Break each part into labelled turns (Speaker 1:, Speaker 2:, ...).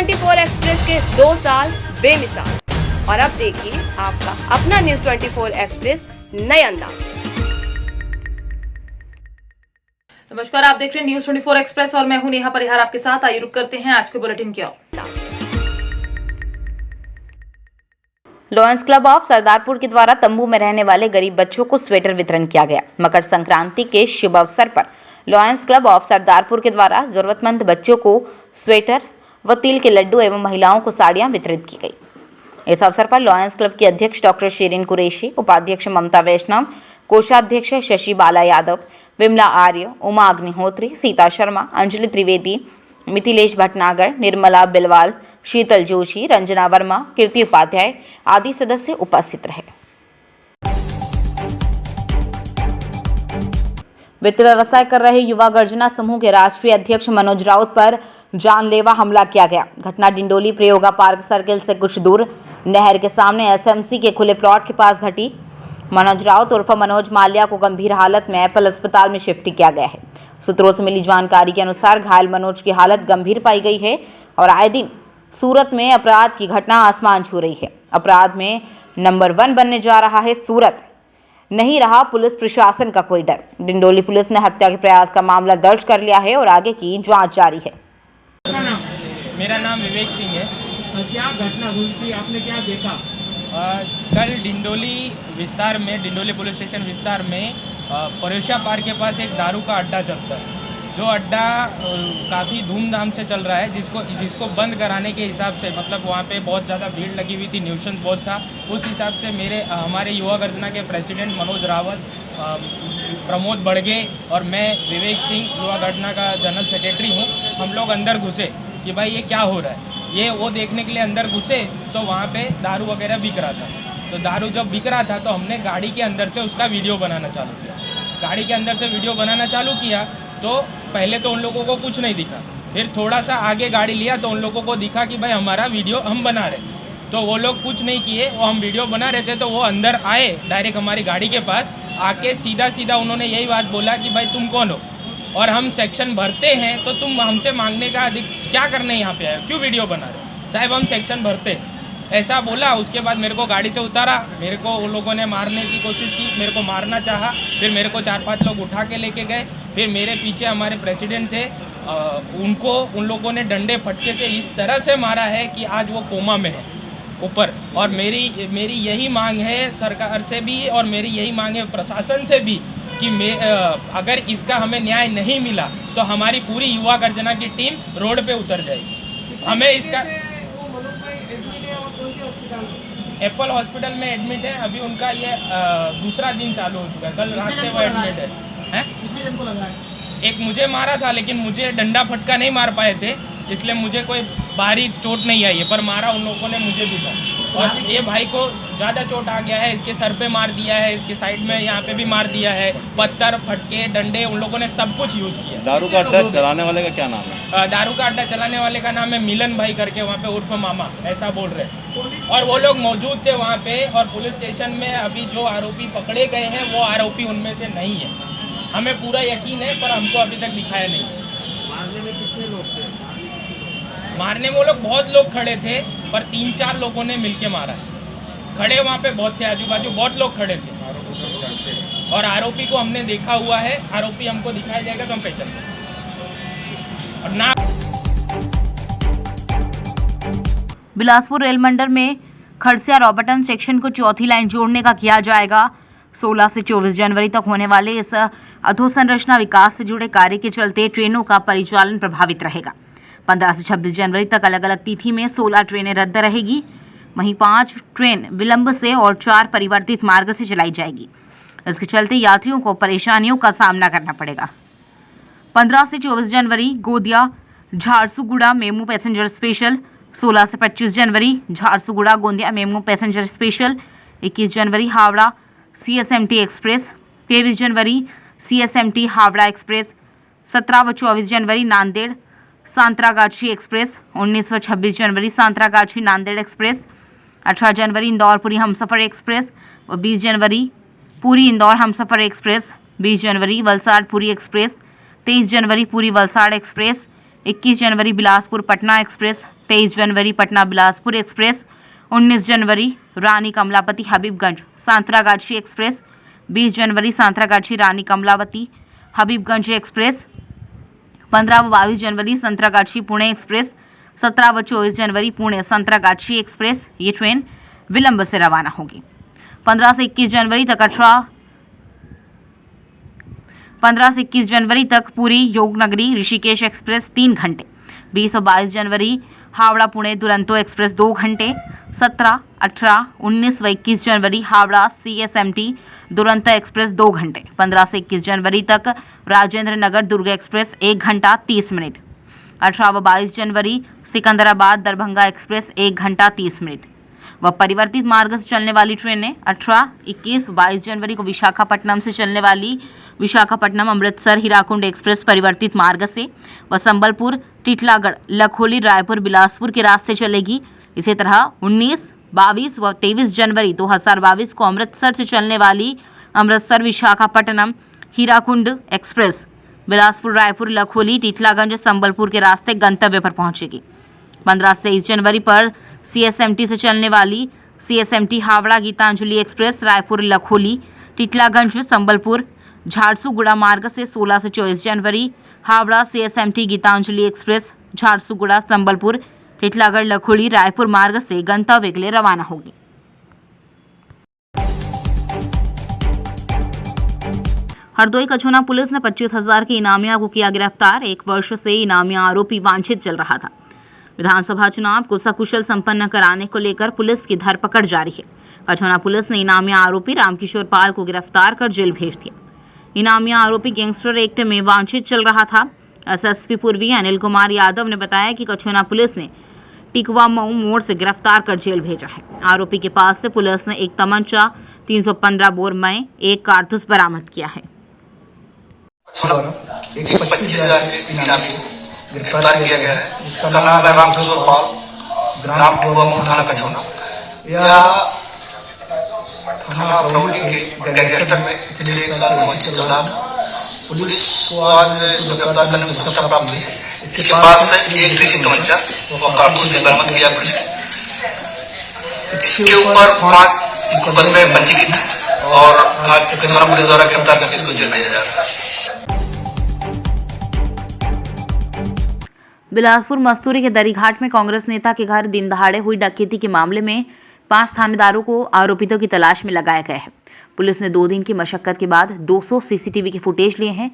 Speaker 1: 24 express के 2 साल बेमिसाल। और अब देखिए आपका अपना न्यूज़ 24 एक्सप्रेस नए अंदाज।
Speaker 2: नमस्कार, आप देख रहे हैं न्यूज़ 24 एक्सप्रेस और मैं हूं नेहा परिहार आपके साथ। आइए रुक करते हैं आज के बुलेटिन की ओर।
Speaker 3: लॉयंस क्लब ऑफ सरदारपुर के द्वारा तंबू में रहने वाले गरीब बच्चों को स्वेटर वितरण किया गया। मकर संक्रांति के शुभ अवसर पर लॉयंस क्लब ऑफ सरदारपुर के द्वारा जरूरतमंद बच्चों को स्वेटर व तिल के लड्डू एवं महिलाओं को साड़ियां वितरित की गई। इस अवसर पर लॉयंस क्लब की अध्यक्ष डॉक्टर शीरीन कुरैशी, उपाध्यक्ष ममता वैष्णव, कोषाध्यक्ष शशि बाला यादव, विमला आर्य, उमा अग्निहोत्री, सीता शर्मा, अंजलि त्रिवेदी, मिथिलेश भटनागर, निर्मला बिलवाल, शीतल जोशी, रंजना वर्मा, कीर्ति उपाध्याय आदि सदस्य उपस्थित रहे। वित्त व्यवसाय कर रहे युवा गर्जना समूह के राष्ट्रीय अध्यक्ष मनोज राउत पर जानलेवा हमला किया गया। घटना डिंडोली प्रयोगा पार्क सर्किल से कुछ दूर नहर के सामने एसएमसी के खुले प्लॉट के पास घटी। मनोज राउत उर्फ मनोज माल्या को गंभीर हालत में एप्पल अस्पताल में शिफ्ट किया गया है। सूत्रों से मिली जानकारी के अनुसार घायल मनोज की हालत गंभीर पाई गई है और आए दिन सूरत में अपराध की घटना आसमान छू रही है। अपराध में नंबर 1 बनने जा रहा है सूरत। नहीं रहा पुलिस प्रशासन का कोई डर। डिंडोली पुलिस ने हत्या के प्रयास का मामला दर्ज कर लिया है और आगे की जांच जारी है।
Speaker 4: मेरा नाम विवेक सिंह है।
Speaker 5: क्या घटना हुई थी, आपने क्या देखा?
Speaker 4: कल डिंडोली विस्तार में, डिंडोली पुलिस स्टेशन विस्तार में परोशा पार्क के पास एक दारू का अड्डा चलता है, जो अड्डा काफ़ी धूमधाम से चल रहा है, जिसको बंद कराने के हिसाब से, मतलब वहाँ पे बहुत ज़्यादा भीड़ लगी हुई थी, न्यूसेंस बहुत था। उस हिसाब से हमारे युवा गर्जना के प्रेसिडेंट मनोज रावत, प्रमोद बड़गे और मैं विवेक सिंह, युवा गर्जना का जनरल सेक्रेटरी हूँ, हम लोग अंदर घुसे कि भाई ये क्या हो रहा है। ये वो देखने के लिए अंदर घुसे तो वहाँ पे दारू वगैरह बिक रहा था। तो दारू जब बिक रहा था तो हमने गाड़ी के अंदर से उसका वीडियो बनाना चालू किया। गाड़ी के अंदर से वीडियो बनाना चालू किया तो पहले तो उन लोगों को कुछ नहीं दिखा, फिर थोड़ा सा आगे गाड़ी लिया तो उन लोगों को दिखा कि भाई हमारा वीडियो हम बना रहे। तो वो लोग कुछ नहीं किए, वो हम वीडियो बना रहे थे तो वो अंदर आए डायरेक्ट हमारी गाड़ी के पास आके सीधा उन्होंने यही बात बोला कि भाई तुम कौन हो और हम सेक्शन भरते हैं तो तुम हमसे मांगने का क्या करने यहाँ पे आए, क्यों वीडियो बना रहे? साहब हम सेक्शन भरते हैं, ऐसा बोला। उसके बाद मेरे को गाड़ी से उतारा, मेरे को उन लोगों ने मारने की कोशिश की, मेरे को मारना चाहा, फिर मेरे को 4-5 लोग उठा के लेके गए। फिर मेरे पीछे हमारे प्रेसिडेंट थे, उनको उन लोगों ने डंडे फटके से इस तरह से मारा है कि आज वो कोमा में है ऊपर। और मेरी यही मांग है सरकार से भी और मेरी यही मांग है प्रशासन से भी कि अगर इसका हमें न्याय नहीं मिला तो हमारी पूरी युवा गर्जना की टीम रोड पे उतर जाएगी। हमें इसका एप्पल हॉस्पिटल में एडमिट है, अभी उनका ये दूसरा दिन चालू हो चुका है, कल रात से वो एडमिट है।
Speaker 5: कितने दिन को लगा है?
Speaker 4: एक मुझे मारा था लेकिन मुझे डंडा फटका नहीं मार पाए थे, इसलिए मुझे कोई भारी चोट नहीं आई है, पर मारा उन लोगों ने मुझे भी था। और ये भाई को ज़्यादा चोट आ गया है, इसके सर पे मार दिया है, इसके साइड में यहाँ पे भी मार दिया है, पत्थर फटके डंडे उन लोगों ने सब कुछ यूज़ किया।
Speaker 6: दारू का अड्डा चलाने वाले का क्या नाम है?
Speaker 4: दारू का अड्डा चलाने वाले का नाम है मिलन भाई करके, वहाँ पे उर्फ मामा ऐसा बोल रहे हैं। और वो लोग मौजूद थे वहाँ पे और पुलिस स्टेशन में अभी जो आरोपी पकड़े गए हैं वो आरोपी उनमें से नहीं है। हमें पूरा यकीन है पर हमको अभी तक दिखाया नहीं।
Speaker 5: मारने में कितने लोग थे?
Speaker 4: मारने में वो लोग बहुत लोग खड़े थे पर 3-4 लोगों ने मिलके मारा है। खड़े वहाँ पे बहुत थे, आजू बाजू बहुत लोग खड़े थे और आरोपी को हमने देखा हुआ है। आरोपी हमको दिखाया जाएगा तो हम पहचान लेंगे। और ना
Speaker 3: बिलासपुर रेल मंडल में खड़सिया रॉबर्टन सेक्शन को चौथी लाइन जोड़ने का किया जाएगा। 16 से 24 जनवरी तक होने वाले इस अधोसंरचना विकास से जुड़े कार्य के चलते ट्रेनों का परिचालन प्रभावित रहेगा। 15 से 26 जनवरी तक अलग अलग तिथि में 16 ट्रेनें रद्द रहेगी। वहीं 5 ट्रेन विलंब से और 4 परिवर्तित मार्ग से चलाई जाएगी। इसके चलते यात्रियों को परेशानियों का सामना करना पड़ेगा। 15 से 24 जनवरी गोदिया झारसुगुड़ा मेमू पैसेंजर स्पेशल, 16 से 25 जनवरी Jharsuguda Gondia MEMU passenger special, 21 जनवरी हावड़ा CSMT एक्सप्रेस, 23 जनवरी CSMT हावड़ा एक्सप्रेस, 17 व 24 जनवरी नांदेड़ सांतरागाछी एक्सप्रेस, 19 व 26 जनवरी सांतरागाछी नांदेड़ एक्सप्रेस, 18 जनवरी इंदौर पुरी हमसफ़र एक्सप्रेस व 20 जनवरी पुरी इंदौर हमसफ़र एक्सप्रेस, 20 जनवरी वलसाड़ पुरी एक्सप्रेस, 23 जनवरी पुरी वलसाड़ एक्सप्रेस, 21 जनवरी बिलासपुर पटना एक्सप्रेस, 23 जनवरी पटना बिलासपुर एक्सप्रेस, 19 जनवरी रानी कमलापति हबीबगंज सांतरागाछी एक्सप्रेस, 20 जनवरी सांतरागाछी रानी कमलावती हबीबगंज एक्सप्रेस, 15 व 22 जनवरी संतरागाछी पुणे एक्सप्रेस, 17 व 24 जनवरी पुणे संतरागाछी एक्सप्रेस। ये ट्रेन विलंब से रवाना होगी। 15 से 21 जनवरी तक पूरी योगनगरी ऋषिकेश एक्सप्रेस 3 घंटे। 20 और 22 जनवरी हावड़ा पुणे दुरंतो एक्सप्रेस 2 घंटे। 17, 18, 19 व 21 जनवरी हावड़ा CSMT दुरंतो एक्सप्रेस 2 घंटे। 15 से 21 जनवरी तक राजेंद्र नगर दुर्ग एक्सप्रेस 1 घंटा 30 मिनट। 18 व 22 जनवरी सिकंदराबाद दरभंगा एक्सप्रेस 1 घंटा 30 मिनट। व परिवर्तित मार्ग से चलने वाली ट्रेनें 18, 21 व 22 जनवरी को विशाखापट्टनम से चलने वाली विशाखापट्टनम अमृतसर हीराकुंड एक्सप्रेस परिवर्तित मार्ग से व संबलपुर टिटलागढ़ लखोली रायपुर बिलासपुर के रास्ते चलेगी। इसी तरह 19, 22 व 23 जनवरी 2022 को अमृतसर से चलने वाली अमृतसर विशाखापट्टनम हीराकुंड एक्सप्रेस बिलासपुर रायपुर लखोली टिटलागंज संबलपुर के रास्ते गंतव्य पर पहुंचेगी। 15 से 23 जनवरी पर CSMT से चलने वाली CSMT हावड़ा गीतांजलि एक्सप्रेस रायपुर लखोली टिटलागंज संबलपुर झारसुगुड़ा मार्ग से 16 से 24 जनवरी हावड़ा CSMT गीतांजलि एक्सप्रेस झारसुगुड़ा संबलपुर टिटलागढ़ लखोली रायपुर मार्ग से गंतव्य के लिए रवाना होगी। हरदोई कछोना पुलिस ने 25,000 के इनामिया को किया गिरफ्तार। 1 वर्ष से इनामिया आरोपी वांछित चल रहा था। विधानसभा चुनाव को सकुशल संपन्न कराने को लेकर पुलिस की धरपकड़ जारी है। कछोना पुलिस ने इनामिया आरोपी रामकिशोर पाल को गिरफ्तार कर जेल भेज दिया। इनामिया आरोपी गैंगस्टर एक्ट में वांछित चल रहा था। SSP पूर्वी अनिल कुमार यादव ने बताया कि कछोना पुलिस ने टिकवा मऊ मोड़ से गिरफ्तार कर जेल भेजा है। आरोपी के पास से पुलिस ने एक तमंचा, 315 बोर मय, 1 कारतूस बरामद किया है।
Speaker 7: 25,000 के इनामी को गिरफ्तार किया गया है। इसका नाम है रामकिशोर पाल, ग्राम टिकवा थाना कछोना। यह थाना प्रौली के गैंगस्टर में पिछले 1 साल से वांछित चल रहा था। पुलिस को आज इसको गिरफ्तार करने में सफलता प्राप्त हुई है। इसके पास से एक देसी तमंचा और कारतूस भी बरामद किया पुलिस ने। इसके ऊपर 5 मुकदमे पंजीकृत हैं और आज कछोना पुलिस द्वारा गिरफ्तार करके इसको जेल भेजा जा रहा है।
Speaker 3: बिलासपुर मस्तूरी के दरीघाट में कांग्रेस नेता के घर दिन दहाड़े हुई डकैती के मामले में 5 थानेदारों को आरोपितों की तलाश में लगाया गया है। पुलिस ने 2 दिन की मशक्कत के बाद 200 CCTV के फुटेज लिए हैं।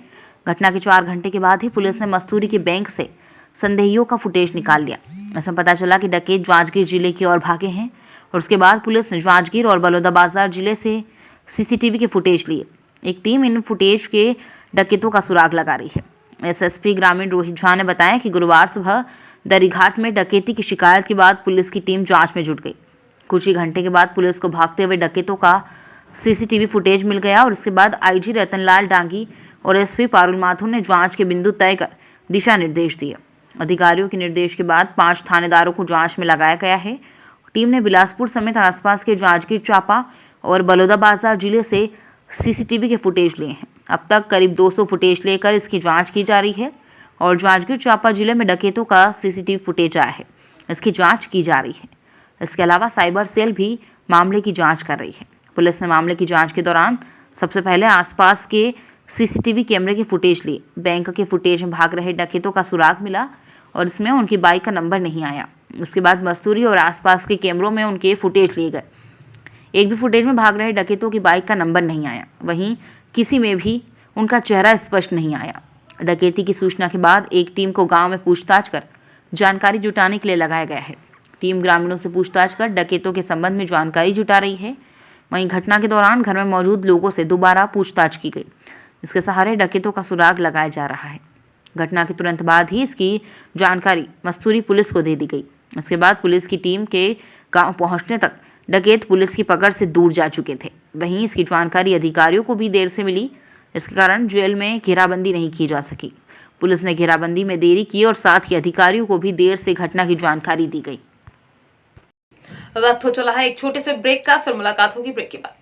Speaker 3: घटना के 4 घंटे के बाद ही पुलिस ने मस्तूरी के बैंक से संदेहियों का फुटेज निकाल लिया। ऐसा पता चला कि डकैत जांजगीर जिले की ओर भागे हैं और उसके बाद पुलिस ने जांजगीर और बलौदाबाजार जिले से CCTV के फुटेज लिए। एक टीम इन फुटेज के डकैतों का सुराग लगा रही है। SSP ग्रामीण रोहित झा ने बताया कि गुरुवार सुबह दरीघाट में डकैती की शिकायत के बाद पुलिस की टीम जांच में जुट गई। कुछ ही घंटे के बाद पुलिस को भागते हुए डकैतों का CCTV फुटेज मिल गया और इसके बाद IG रतनलाल डांगी और SP पारुल माथुर ने जांच के बिंदु तय कर दिशा निर्देश दिए। अधिकारियों के निर्देश के बाद 5 थानेदारों को जांच में लगाया गया है। टीम ने बिलासपुर समेत आसपास के जांजगीर चांपा और बलौदाबाजार जिले से CCTV के फुटेज लिए हैं। अब तक करीब 200 फुटेज लेकर इसकी जांच की जा रही है और जांजगीर चांपा जिले में डकैतों का CCTV फुटेज आया है, इसकी जांच की जा रही है। इसके अलावा साइबर सेल भी मामले की जांच कर रही है। पुलिस ने मामले की जांच के दौरान सबसे पहले आसपास के CCTV कैमरे के फुटेज लिए। बैंक के फुटेज में भाग रहे डकैतों का सुराग मिला और इसमें उनकी बाइक का नंबर नहीं आया। उसके बाद मस्तूरी और आसपास के कैमरों में उनके फुटेज लिए गए। एक भी फुटेज में भाग रहे डकैतों की बाइक का नंबर नहीं आया, वहीं किसी में भी उनका चेहरा स्पष्ट नहीं आया। डकैती की सूचना के बाद एक टीम को गांव में पूछताछ कर जानकारी जुटाने के लिए लगाया गया है। टीम ग्रामीणों से पूछताछ कर डकैतों के संबंध में जानकारी जुटा रही है। वहीं घटना के दौरान घर में मौजूद लोगों से दोबारा पूछताछ की गई। इसके सहारे डकैतों का सुराग लगाया जा रहा है। घटना के तुरंत बाद ही इसकी जानकारी मस्तूरी पुलिस को दे दी गई। इसके बाद पुलिस की टीम के गांव पहुंचने तक डकैत पुलिस की पकड़ से दूर जा चुके थे। वहीं इसकी जानकारी अधिकारियों को भी देर से मिली। इसके कारण जेल में घेराबंदी नहीं की जा सकी। पुलिस ने घेराबंदी में देरी की और साथ ही अधिकारियों को भी देर से घटना की जानकारी दी गई।
Speaker 2: वक्त हो चला है एक छोटे से ब्रेक का, फिर मुलाकात होगी ब्रेक के बाद।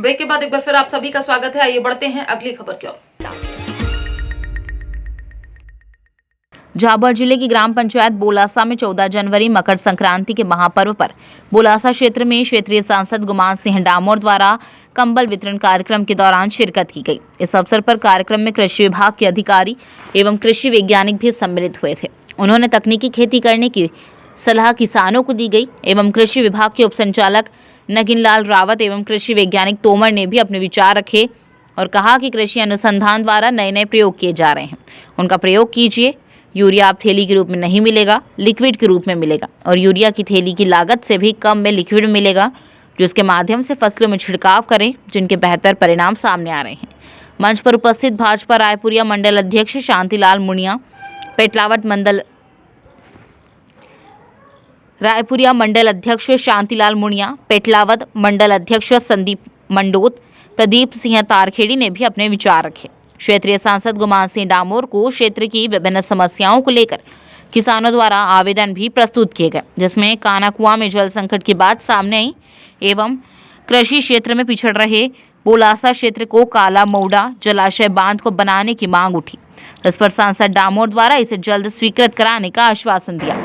Speaker 2: ब्रेक के बाद एक बार फिर आप सभी का स्वागत है। आइए बढ़ते हैं अगली खबर की ओर।
Speaker 3: झाबुआ जिले की ग्राम पंचायत बोलासा में 14 जनवरी मकर संक्रांति के महापर्व पर बोलासा क्षेत्र में क्षेत्रीय सांसद गुमान सिंह डामोर द्वारा कंबल वितरण कार्यक्रम के दौरान शिरकत की गई। इस अवसर पर कार्यक्रम में कृषि विभाग के अधिकारी एवं कृषि वैज्ञानिक भी सम्मिलित हुए थे। उन्होंने तकनीकी खेती करने की सलाह किसानों को दी गई एवं कृषि विभाग के उप संचालक नगिनलाल रावत एवं कृषि वैज्ञानिक तोमर ने भी अपने विचार रखे और कहा कि कृषि अनुसंधान द्वारा नए नए प्रयोग किए जा रहे हैं, उनका प्रयोग कीजिए। यूरिया अब थैली के रूप में नहीं मिलेगा, लिक्विड के रूप में मिलेगा और यूरिया की थैली की लागत से भी कम में लिक्विड मिलेगा, जिसके माध्यम से फसलों में छिड़काव करें, जिनके बेहतर परिणाम सामने आ रहे हैं। मंच पर उपस्थित भाजपा रायपुरिया मंडल अध्यक्ष शांतिलाल मुनिया, पेटलावद मंडल रायपुरिया मंडल अध्यक्ष शांतिलाल मुनिया, पेटलावद मंडल अध्यक्ष संदीप मंडोत, प्रदीप सिंह तारखेड़ी ने भी अपने विचार रखे। क्षेत्रीय सांसद गुमान सिंह डामोर को क्षेत्र की विभिन्न समस्याओं को लेकर किसानों द्वारा आवेदन भी प्रस्तुत किए गए, जिसमें कानाकुआ में जल संकट की बात सामने आई एवं कृषि क्षेत्र में पिछड़ रहे बोलासा क्षेत्र को काला मौडा जलाशय बांध को बनाने की मांग उठी। इस पर सांसद डामोर द्वारा इसे जल्द स्वीकृत कराने का आश्वासन दिया।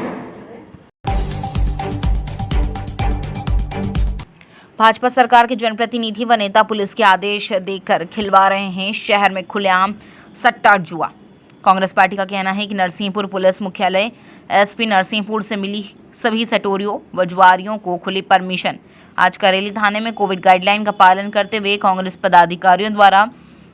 Speaker 3: भाजपा सरकार के जनप्रतिनिधि व नेता पुलिस के आदेश देकर खिलवा रहे हैं शहर में खुलेआम सट्टा जुआ। कांग्रेस पार्टी का कहना है कि नरसिंहपुर पुलिस मुख्यालय एसपी नरसिंहपुर से मिली सभी सटोरियों व जुआरियों को खुली परमिशन। आज करेली थाने में कोविड गाइडलाइन का पालन करते हुए कांग्रेस पदाधिकारियों द्वारा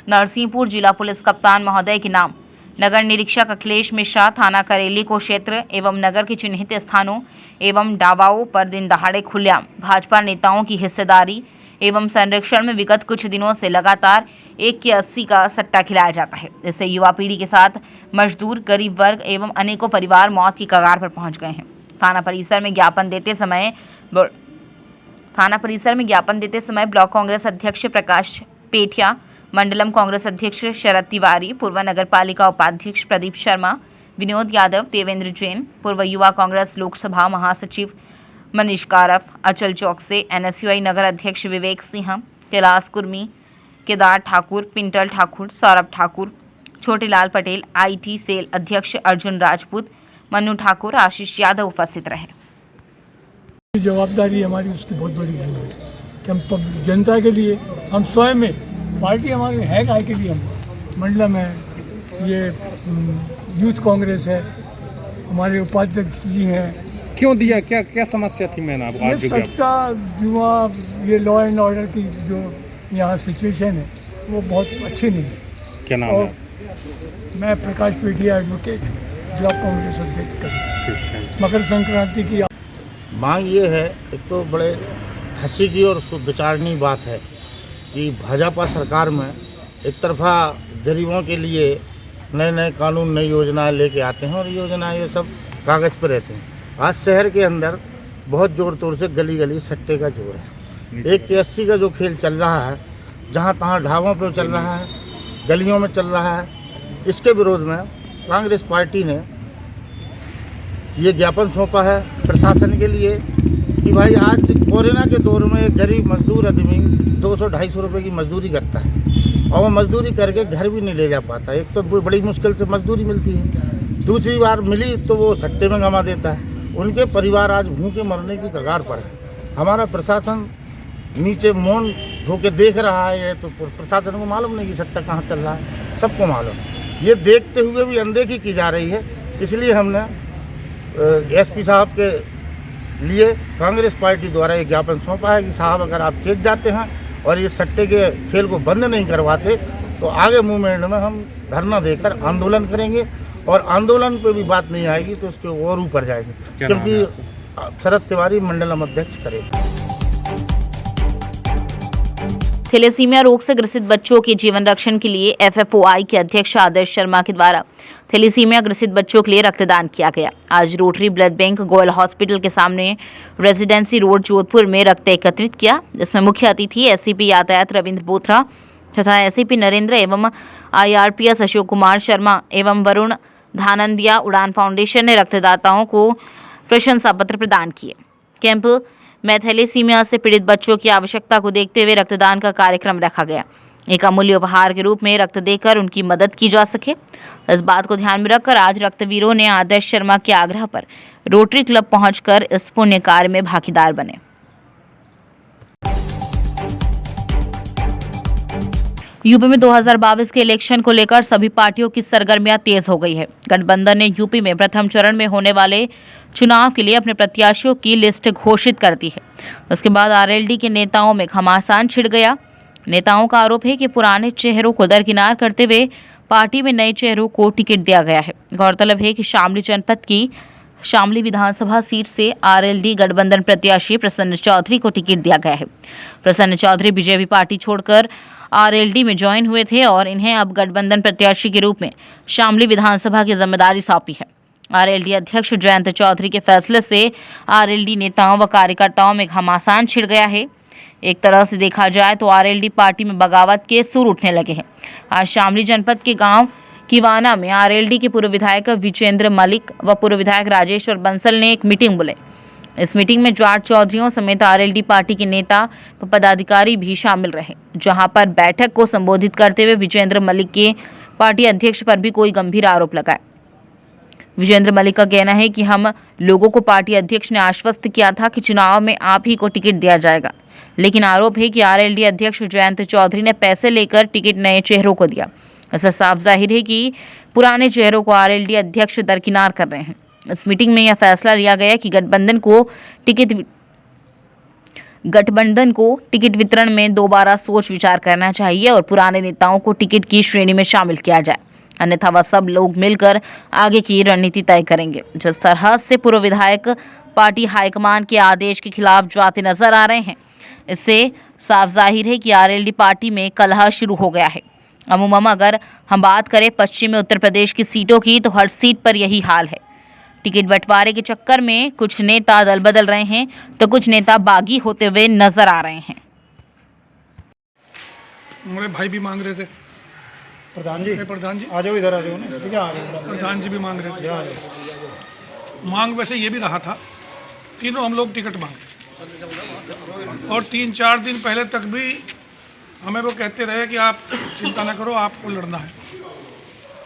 Speaker 3: नरसिंहपुर जिला पुलिस कप्तान महोदय के नाम नगर निरीक्षक अखिलेश मिश्रा, थाना करेली को क्षेत्र एवं नगर के चिन्हित स्थानों एवं डाबाओं पर दिन दहाड़े खुलेआम भाजपा नेताओं की हिस्सेदारी एवं संरक्षण में विगत कुछ दिनों से लगातार 1 के 80 का सट्टा खिलाया जाता है। इससे युवा पीढ़ी के साथ मजदूर, गरीब वर्ग एवं अनेकों परिवार मौत की कगार पर पहुंच गए हैं। थाना परिसर में ज्ञापन देते समय ब्लॉक कांग्रेस अध्यक्ष प्रकाश पेठिया, मंडलम कांग्रेस अध्यक्ष शरद तिवारी, पूर्व नगर पालिका उपाध्यक्ष प्रदीप शर्मा, विनोद यादव, देवेंद्र जैन, पूर्व युवा कांग्रेस लोकसभा महासचिव मनीष कारफ, अचल चौकसे, एनएसयूआई नगर अध्यक्ष विवेक सिंह, कैलाश कुर्मी, केदार ठाकुर, पिंटल ठाकुर, सौरभ ठाकुर, छोटेलाल पटेल, आईटी सेल अध्यक्ष अर्जुन राजपूत, मनु ठाकुर, आशीष यादव उपस्थित रहे।
Speaker 8: जवाबदारी हमारी उसकी बहुत बड़ी है कि हम जनता के लिए, हम स्वयं में, पार्टी हमारी है काय के लिए, हम मंडलम है, ये यूथ कांग्रेस है, हमारे उपाध्यक्ष जी हैं।
Speaker 5: क्यों दिया, क्या क्या समस्या थी? मैंने आपको
Speaker 8: ये सट्टा जुआ, ये लॉ एंड ऑर्डर की जो यहाँ सिचुएशन है वो बहुत अच्छी नहीं है।
Speaker 5: क्या नाम
Speaker 8: और
Speaker 5: है?
Speaker 8: मैं प्रकाश पेठिया एडवोकेट, ब्लॉक कांग्रेस अध्यक्ष। मकर संक्रांति की
Speaker 9: मांग ये है, एक तो बड़े हंसी की और विचारणीय बात है कि भाजपा सरकार में एक तरफा गरीबों के लिए नए नए कानून, नई योजनाएं लेके आते हैं और योजनाएं ये सब कागज़ पर रहते हैं। आज शहर के अंदर बहुत ज़ोर तोर से गली गली सट्टे का जोर है। 1 के 80 का जो खेल चल रहा है, जहाँ तहाँ ढाबों पे चल रहा है, गलियों में चल रहा है। इसके विरोध में कांग्रेस पार्टी ने ये ज्ञापन सौंपा है प्रशासन के लिए कि भाई आज कोरोना के दौर में एक गरीब मजदूर आदमी 200-250 रुपये की मजदूरी करता है और वो मजदूरी करके घर भी नहीं ले जा पाता। एक तो बड़ी मुश्किल से मजदूरी मिलती है, दूसरी बार मिली तो वो सट्टे में गंवा देता है। उनके परिवार आज भूखे मरने की कगार पर है। हमारा प्रशासन नीचे मौन होकर देख रहा है, तो प्रशासन को मालूम नहीं कि सट्टा कहाँ चल रहा है, सबको मालूम। ये देखते हुए भी अनदेखी की जा रही है। इसलिए हमने एसपी साहब के लिए कांग्रेस पार्टी द्वारा एक ज्ञापन सौंपा है कि साहब अगर आप चेक जाते हैं और ये सट्टे के खेल को बंद नहीं करवाते तो आगे मूवमेंट में हम धरना देकर आंदोलन करेंगे और आंदोलन पे भी बात नहीं आएगी तो उसके और ऊपर जाएंगे, क्योंकि शरद तिवारी मंडलम अध्यक्ष करेगा।
Speaker 3: थैलेसीमिया रोग से ग्रसित बच्चों के जीवन रक्षण के लिए एफएफओआई के अध्यक्ष आदर्श शर्मा के द्वारा थैलेसीमिया ग्रसित बच्चों के लिए रक्तदान किया गया। आज rotary blood bank Goyal hospital के सामने रेजिडेंसी रोड जोधपुर में रक्त एकत्रित किया, जिसमें मुख्य अतिथि एससीपी यातायात रविंद्र बोथरा तथा एससीपी नरेंद्र एवं आईआरपीएस अशोक कुमार शर्मा एवं वरुण धानंदिया उड़ान फाउंडेशन ने रक्तदाताओं को प्रशंसा पत्र प्रदान किए। कैंप में थैलेसीमिया से पीड़ित बच्चों की आवश्यकता को देखते हुए रक्तदान का कार्यक्रम रखा गया। एक अमूल्य उपहार के रूप में रक्त देकर उनकी मदद की जा सके, इस बात को ध्यान में रखकर आज रक्तवीरों ने आदर्श शर्मा के आग्रह पर रोटरी क्लब पहुंचकर इस पुण्य कार्य में भागीदार बने। यूपी में 2022 के इलेक्शन को लेकर सभी पार्टियों की सरगर्मियां तेज हो गई है। गठबंधन ने यूपी में प्रथम चरण में होने वाले चुनाव के लिए अपने प्रत्याशियों की लिस्ट घोषित कर दी है। उसके बाद आरएलडी के नेताओं में घमासान छिड़ गया। नेताओं का आरोप है कि पुराने चेहरों को दरकिनार करते हुए पार्टी में नए चेहरों को टिकट दिया गया है। गौरतलब है कि शामली जनपद की शामली विधानसभा सीट से आरएलडी गठबंधन प्रत्याशी प्रसन्न चौधरी को टिकट दिया गया है। प्रसन्न चौधरी बीजेपी पार्टी छोड़कर आरएलडी में ज्वाइन हुए थे और इन्हें अब गठबंधन प्रत्याशी के रूप में शामली विधानसभा की जिम्मेदारी सौंपी है। आरएलडी अध्यक्ष जयंत चौधरी के फैसले से आरएलडी नेताओं व कार्यकर्ताओं में घमासान छिड़ गया है। एक तरह से देखा जाए तो आरएलडी पार्टी में बगावत के सुर उठने लगे हैं। आज शामली जनपद के गांव किवाना में आरएलडी के पूर्व विधायक विजेंद्र मलिक व पूर्व विधायक राजेश्वर बंसल ने एक मीटिंग बुलाई। इस मीटिंग में जाट चौधरियों समेत आरएलडी पार्टी के नेता व पदाधिकारी भी शामिल रहे, जहां पर बैठक को संबोधित करते हुए विजेंद्र मलिक के पार्टी अध्यक्ष पर भी कोई गंभीर आरोप लगाए। विजेंद्र मलिक का कहना है कि हम लोगों को पार्टी अध्यक्ष ने आश्वस्त किया था कि चुनाव में आप ही को टिकट दिया जाएगा, लेकिन आरोप है कि आरएलडी अध्यक्ष जयंत चौधरी ने पैसे लेकर टिकट नए चेहरों को दिया। ऐसा साफ जाहिर है कि पुराने चेहरों को आरएलडी अध्यक्ष दरकिनार कर रहे हैं। इस मीटिंग में यह फैसला लिया गया कि गठबंधन को टिकट वितरण में दोबारा सोच विचार करना चाहिए और पुराने नेताओं को टिकट की श्रेणी में शामिल किया जाए, अन्यथा वह सब लोग मिलकर आगे की रणनीति तय करेंगे। जिस तरह से पूर्व विधायक पार्टी हाईकमान के आदेश के खिलाफ जाते नजर आ रहे हैं, इससे साफ जाहिर है कि आरएलडी पार्टी में कलह शुरू हो गया है। अमूमन अगर हम बात करें पश्चिमी उत्तर प्रदेश की सीटों की, तो हर सीट पर यही हाल है। टिकट बंटवारे के चक्कर में कुछ नेता दल बदल रहे हैं, तो कुछ नेता बागी होते हुए नजर आ रहे हैं।
Speaker 8: हमारे भाई भी मांग रहे थे, प्रधान जी आ जाओ, इधर आ जाओ ना, ठीक है। प्रधान जी भी मांग रहे थे। मांग वैसे ये भी रहा था, तीनों हम लोग टिकट मांगे और 3-4 दिन पहले तक भी हमें वो कहते रहे कि आप चिंता न करो, आपको लड़ना है।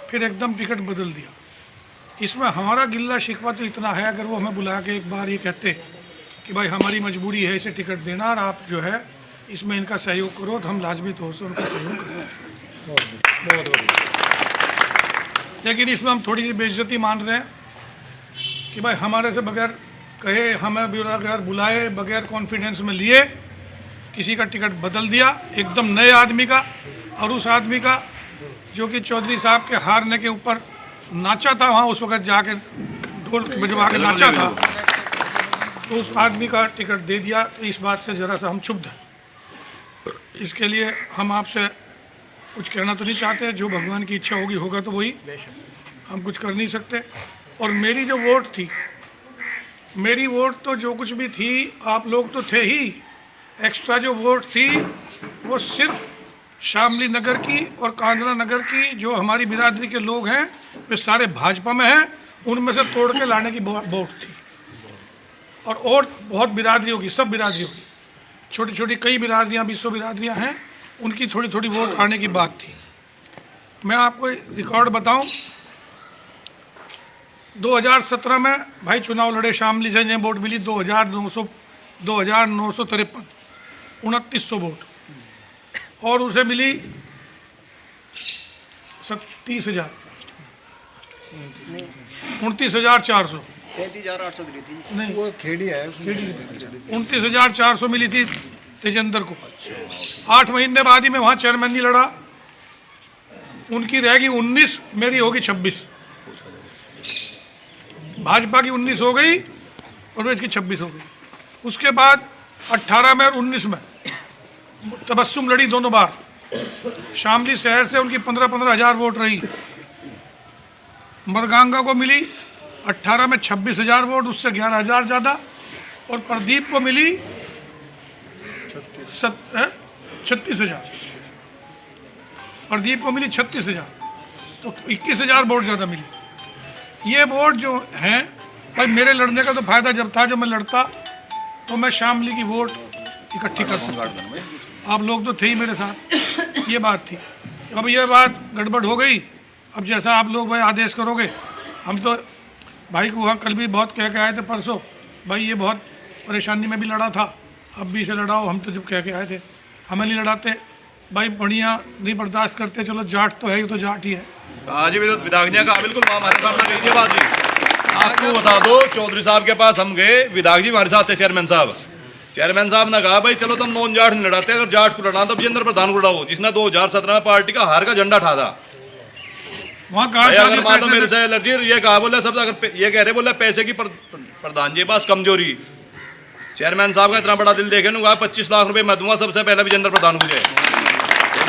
Speaker 8: फिर एकदम टिकट बदल दिया। इसमें हमारा गिल्ला शिकवा तो इतना है, अगर वो हमें बुला के एक बार ये कहते कि भाई हमारी मजबूरी है इसे टिकट देना और आप जो है इसमें इनका सहयोग करो, तो हम लाजमी तौर से उनका सहयोग करते हैं। लेकिन इसमें हम थोड़ी सी बेइज्जती मान रहे हैं कि भाई हमारे से बगैर कहे, हमें बगैर बुलाए, बगैर कॉन्फिडेंस में लिए किसी का टिकट बदल दिया, एकदम नए आदमी का, और उस आदमी का जो कि चौधरी साहब के हारने के ऊपर नाचा था, वहाँ उस वक्त जाके ढोल बजवा के नाचा था, तो उस आदमी का टिकट दे दिया। इस बात से ज़रा सा हम क्षुब्ध हैं। इसके लिए हम आपसे कुछ कहना तो नहीं चाहते, जो भगवान की इच्छा होगी होगा, तो वही, हम कुछ कर नहीं सकते। और मेरी जो वोट थी, मेरी वोट तो जो कुछ भी थी, आप लोग तो थे ही, एक्स्ट्रा जो वोट थी वो सिर्फ शामली नगर की और कांदला नगर की जो हमारी बिरादरी के लोग हैं वे सारे भाजपा में हैं, उनमें से तोड़ के लाने की वोट थी। और बहुत बिरादरियों की, सब बिरादरियों की, छोटी छोटी कई बिरादरियाँ, 200 बिरादरियाँ हैं, उनकी थोड़ी थोड़ी वोट आने की बात थी। मैं आपको रिकॉर्ड बताऊं, 2017 में भाई चुनाव लड़े, शामली से ये वोट मिली 2953, 2900 वोट, और उसे मिली 30,000, 29,400,
Speaker 10: 33,800 मिली थी।
Speaker 8: नहीं
Speaker 10: वो खेड़ी है,
Speaker 8: 29,400 मिली थी तेजेंद्र को। 8 महीने बाद ही मैं वहाँ चेयरमैन नहीं लड़ा, उनकी रहेगी 19, मेरी होगी 26। भाजपा की 19 हो गई और इसकी 26 हो गई। उसके बाद 18 में और 19 में तबस्सुम लड़ी दोनों बार। शामली शहर से उनकी 15-15 हज़ार वोट रही। मरगांगा को मिली 18 में 26,000 वोट, उससे 11,000 ज़्यादा, और प्रदीप को मिली 36,000। प्रदीप को मिली 36,000, तो 21,000 वोट ज़्यादा मिली। ये वोट जो हैं भाई, मेरे लड़ने का तो फ़ायदा जब था, जब मैं लड़ता तो मैं शामली की वोट इकट्ठी कर सकता। आप लोग तो थे ही मेरे साथ, ये बात थी। अब ये बात गड़बड़ हो गई। अब जैसा आप लोग भाई आदेश करोगे, हम तो भाई को वहाँ कल भी बहुत कह के आए थे, परसों भाई ये बहुत परेशानी में भी लड़ा था, अब भी इसे लड़ाओ। हम तो जब कह के आए थे, हमें नहीं लड़ाते भाई, बढ़िया नहीं बर्दाश्त करते। चलो जाट तो है, ये तो जाट ही है।
Speaker 6: हाँ जी, विधायक ने कहा बिल्कुल हमारे सामने कीजिए बात जी। आपको बता दो, चौधरी साहब के पास हम गए, विधायक जी हमारे साथ थे, चेयरमैन साहब ने कहा भाई चलो तुम नॉन जाट नहीं लड़ाते, अगर जाट को लड़ाना तो विजेंद्र प्रधान को लड़ाओ, जिसने 2017 में पार्टी का हार का झंडा उठा था।
Speaker 8: वहाँ
Speaker 6: अगर मान लो मेरे से एलर्जी, ये कहा बोले सब, अगर ये कह रहे बोले पैसे की प्रधान जी पास कमजोरी। चेयरमैन साहब का इतना बड़ा दिल देखे ना, 25 लाख रुपए मैं दूंगा सबसे पहले विजेंद्र प्रधान को। एक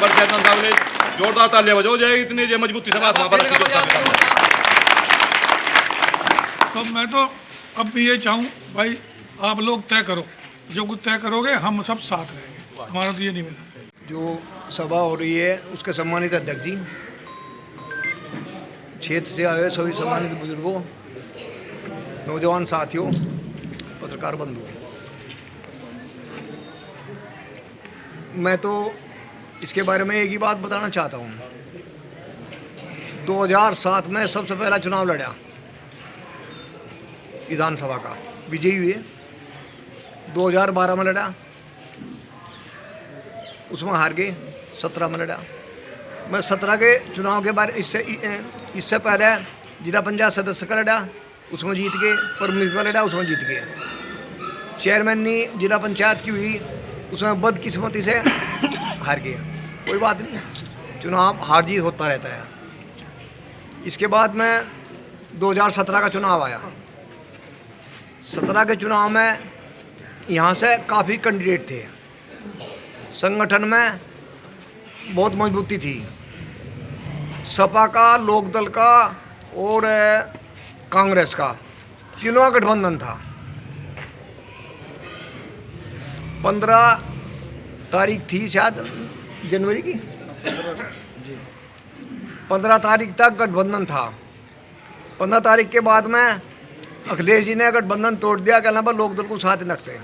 Speaker 6: बार चेयरमैन साहब ने जोरदार तालियां बजाओ जाए, इतनी मजबूती से बात वहाँ पर। तो मैं तो अब भी ये चाहूँ भाई, आप लोग तय करो, जो कुछ तय करोगे हम सब साथ रहेंगे, हमारा तो ये निवेदन।
Speaker 10: जो सभा हो रही है उसके सम्मानित अध्यक्ष जी, क्षेत्र से आए सभी सम्मानित बुजुर्गों, नौजवान साथियों, पत्रकार बंधुओं, मैं तो इसके बारे में एक ही बात बताना चाहता हूँ। 2007 में सबसे पहला चुनाव लड़ा विधानसभा का, विजयी हुए। 2012 में लड़ा, उसमें हार गए। 17 में लड़ा मैं। 17 के चुनाव के बारे इससे पहले जिला पंचायत सदस्य का लड़ा, उसमें जीत गए। प्रमुख का लड़ा, उसमें जीत गए। चेयरमैन ने जिला पंचायत की हुई, उसमें बदकिस्मती से हार गए। कोई बात नहीं, चुनाव हार जीत होता रहता है। इसके बाद में 2017 का चुनाव आया। 17 के चुनाव में यहाँ से काफ़ी कैंडिडेट थे, संगठन में बहुत मजबूती थी। सपा का, लोकदल का और कांग्रेस का, तीनों का गठबंधन था। 15 तारीख थी शायद जनवरी की, 15 तारीख तक गठबंधन था। 15 तारीख के बाद में अखिलेश जी ने गठबंधन तोड़ दिया, कहना पर लोकदल को साथ रखते।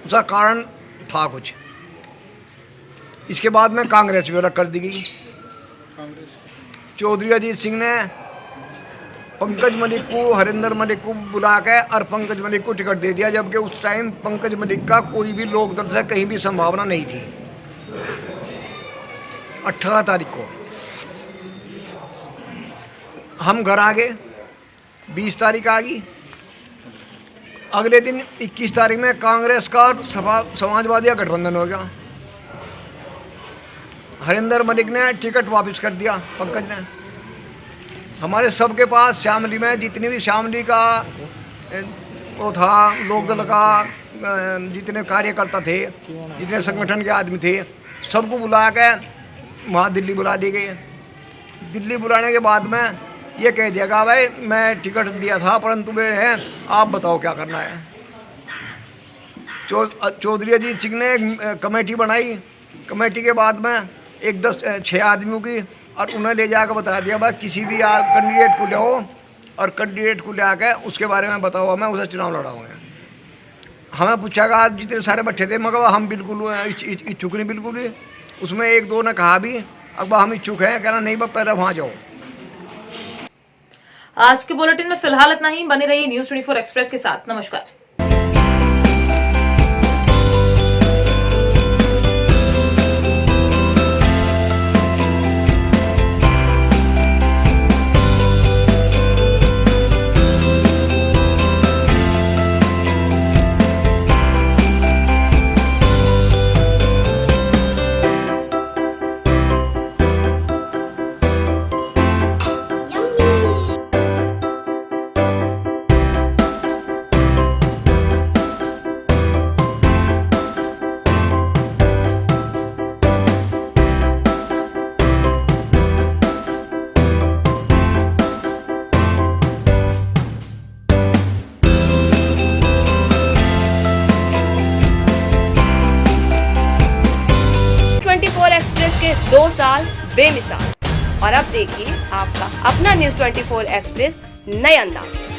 Speaker 10: उसका कारण था कुछ। इसके बाद में कांग्रेस भी अलग कर दी गई। चौधरी अजीत सिंह ने पंकज मलिक को, हरिंदर मलिक को बुला के और पंकज मलिक को टिकट दे दिया, जबकि उस टाइम पंकज मलिक का कोई भी लोकदल से कहीं भी संभावना नहीं थी। 18 तारीख को हम घर आ गए, 20 तारीख आ गई। अगले दिन 21 तारीख में कांग्रेस का समाजवादी का गठबंधन हो गया। हरिंदर मलिक ने टिकट वापस कर दिया, पंकज ने। हमारे सबके पास शामली में जितनी भी शामली का वो था, लोकदल का जितने कार्यकर्ता थे, जितने संगठन के आदमी थे, सबको बुला के वहाँ दिल्ली बुला ली गई। दिल्ली बुलाने के बाद में ये कह दिया कि भाई मैं टिकट दिया था, परंतु वे हैं, आप बताओ क्या करना है। चौधरी अजीत सिंह ने कमेटी बनाई। कमेटी के बाद में 6 आदमियों की, और उन्हें ले जाकर बता दिया भाई किसी भी कैंडिडेट को लाओ, और कैंडिडेट को ले आकर उसके बारे में बताओ, मैं उसे चुनाव लड़ाऊँगा। हमें पूछा कि आप जितने सारे बैठे थे, मगर हम बिल्कुल इच्छुक नहीं, बिल्कुल ही। उसमें 1-2 ने कहा भी अब हम इच्छुक हैं, कहना नहीं बस पहले वहाँ जाओ।
Speaker 2: आज के बुलेटिन में फिलहाल इतना ही। बने रहिए न्यूज़ 24 एक्सप्रेस के साथ। नमस्कार।
Speaker 1: एक्सप्रेस के 2 साल बेमिसाल। और अब देखिए आपका अपना न्यूज़ 24 एक्सप्रेस नए अंदाज में।